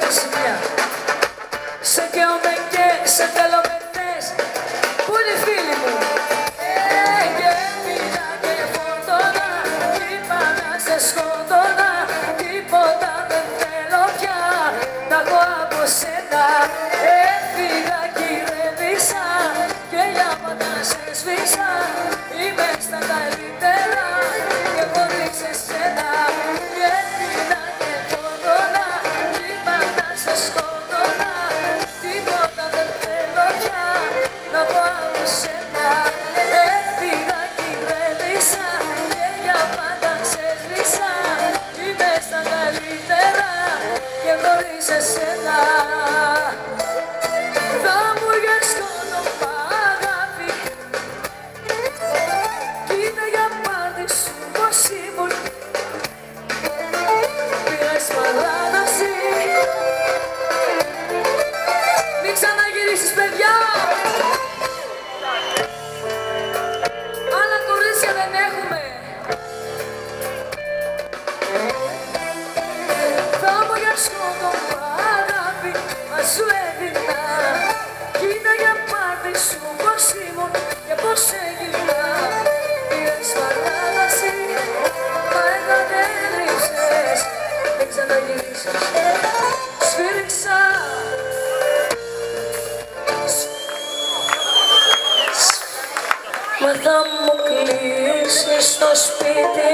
τη σημεία. Σε καίομαι και σε θέλω με θες. Πού είναι οι φίλοι μου? Και πήγα και φωτώνα, είπα να σε σκοτώνα. Τίποτα δεν θέλω πια να έχω από σένα. Έφυγα και ηρέμησα και για πάντα σε σβήσα. Είμαι στα καλύτερα και χωρίς εσένα. Και πήγα και φωτώνα, είπα να σε σκοτώνα. Τίποτα δεν θέλω πια να έχω από σένα. Έφυγα και ηρέμησα και για πάντα σε σβήσα. Είμαι στα καλύτερα και χωρίς εσένα. Θα μου βγες το όνομα αγάπη κι είναι για πάρτι σου πως ήμουν. Πήρες παράδοση. Μην ξαναγυρίσεις παιδιά. Άλλα κορίτσια δεν έχουμε. Θα μου βγες το όνομα αγάπη μα σου έδινα. Κι είναι για πάρτι σου πως ήμουν και πως έγινα. Πήρες παράδοση, μα εγκατέλειψες. Δεν ξαναγυρίσεις, σφύριξα. Μα θα μου κλείσεις το σπίτι